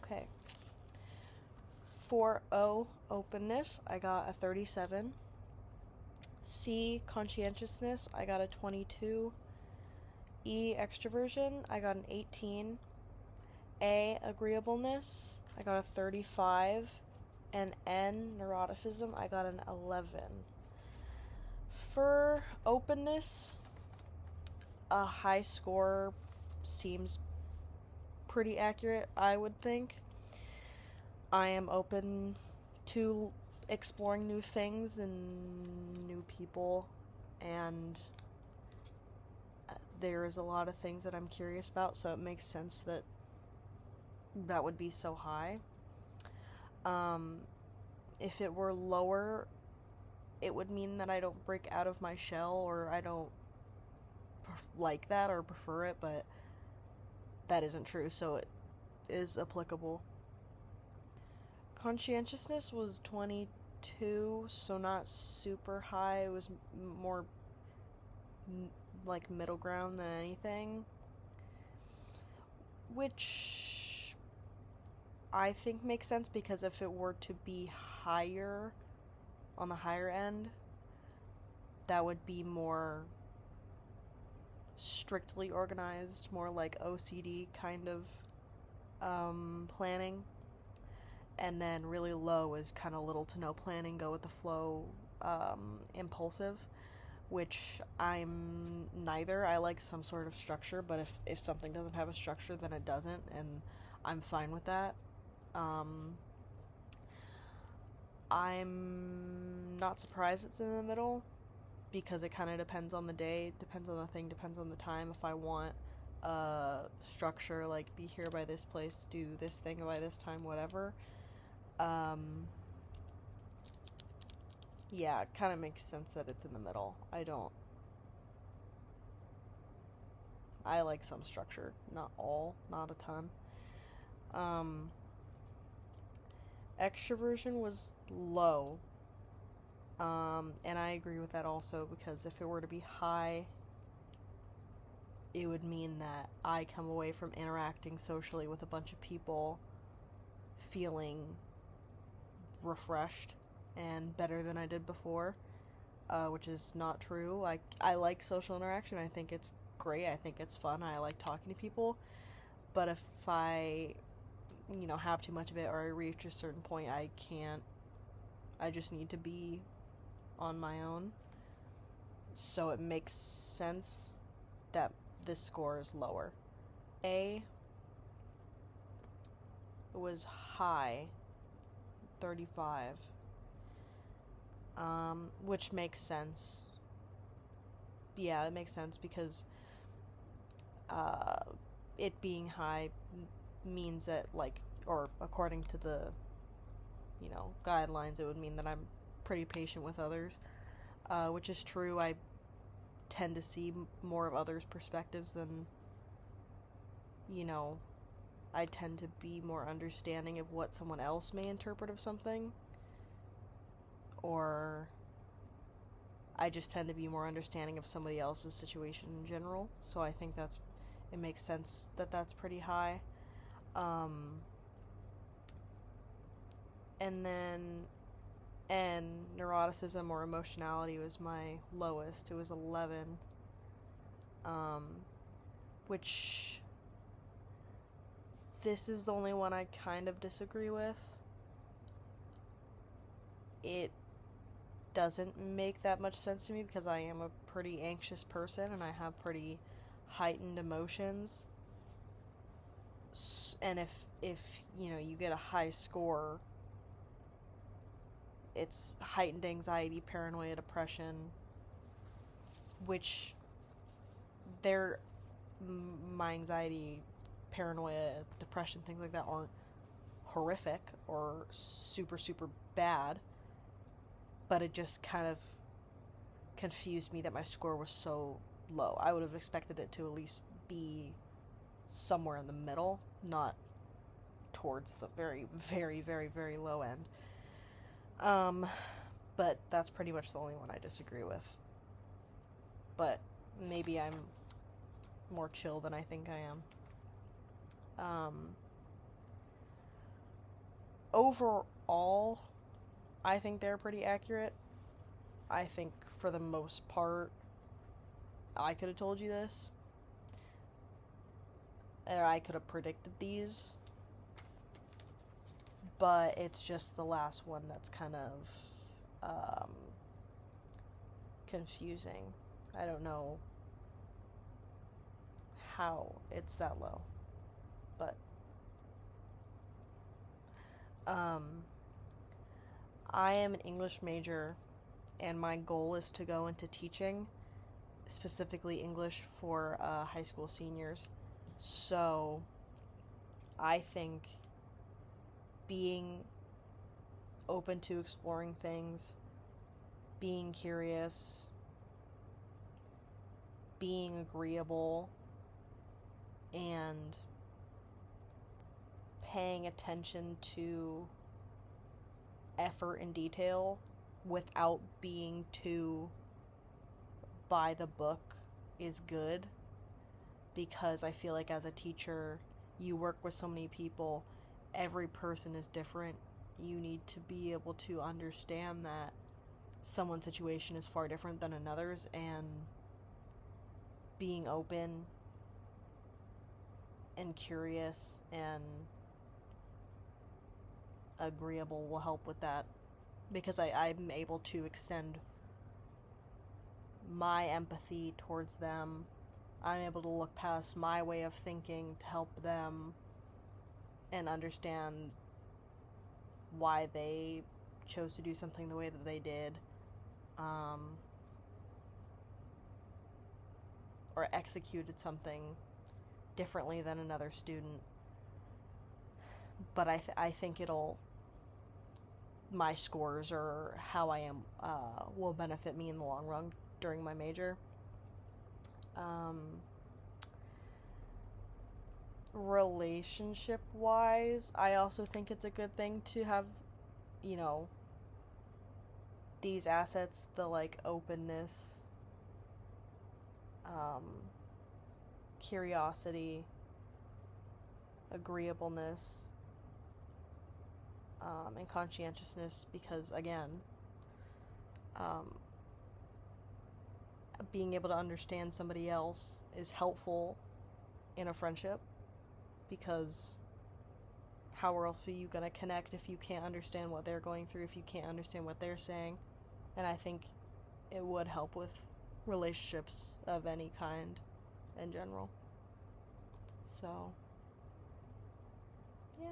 Okay. For O, openness, I got a 37. C, conscientiousness, I got a 22. E, extroversion, I got an 18. A, agreeableness, I got a 35. And N, neuroticism, I got an 11. For openness, a high score seems pretty accurate, I would think. I am open to exploring new things and new people, and there is a lot of things that I'm curious about, so it makes sense that that would be so high. If it were lower, it would mean that I don't break out of my shell, or I don't like that or prefer it, but that isn't true, so it is applicable. Conscientiousness was 22, so not super high. It was more like middle ground than anything, which I think makes sense, because if it were to be higher, on the higher end, that would be more strictly organized, more like OCD kind of planning. And then really low is kind of little to no planning, go with the flow, impulsive, which I'm neither. I like some sort of structure, but if something doesn't have a structure, then it doesn't, and I'm fine with that. I'm not surprised it's in the middle, because it kind of depends on the day, depends on the thing, depends on the time. If I want structure, like be here by this place, do this thing by this time, whatever, yeah, it kind of makes sense that it's in the middle. I like some structure, not all, not a ton. Extroversion was low, and I agree with that also, because if it were to be high, it would mean that I come away from interacting socially with a bunch of people feeling refreshed and better than I did before, which is not true. I like social interaction. I think it's great. I think it's fun. I like talking to people. But if I, have too much of it, or I reach a certain point, I can't. I just need to be on my own. So it makes sense that this score is lower. A was high, 35, which makes sense. Yeah, it makes sense, because it being high means that, like, or according to the, guidelines, it would mean that I'm pretty patient with others, which is true. I tend to see more of others' perspectives than, I tend to be more understanding of what someone else may interpret of something, or I just tend to be more understanding of somebody else's situation in general. So I think it makes sense that that's pretty high. And then neuroticism or emotionality was my lowest. It was 11, which this is the only one I kind of disagree with. It doesn't make that much sense to me, because I am a pretty anxious person and I have pretty heightened emotions. And if you get a high score, it's heightened anxiety, paranoia, depression, which my anxiety, paranoia, depression, things like that aren't horrific or super, super bad, but it just kind of confused me that my score was so low. I would have expected it to at least be somewhere in the middle, not towards the very, very, very, very low end. But that's pretty much the only one I disagree with. But maybe I'm more chill than I think I am. overall, I think they're pretty accurate. I think for the most part, I could have told you this, or I could have predicted these, but it's just the last one that's kind of confusing. I don't know how it's that low, but I am an English major, and my goal is to go into teaching, specifically English for high school seniors. So I think being open to exploring things, being curious, being agreeable, and paying attention to effort and detail without being too by the book is good, because I feel like as a teacher, you work with so many people, every person is different. You need to be able to understand that someone's situation is far different than another's, and being open and curious and agreeable will help with that, because I'm able to extend my empathy towards them. I'm able to look past my way of thinking to help them and understand why they chose to do something the way that they did, or executed something differently than another student. But I think my scores or how I am will benefit me in the long run during my major. Relationship wise, I also think it's a good thing to have, these assets, the like openness, curiosity, agreeableness, and conscientiousness, because again, being able to understand somebody else is helpful in a friendship, because how else are you going to connect if you can't understand what they're going through, if you can't understand what they're saying? And I think it would help with relationships of any kind in general. So, yeah.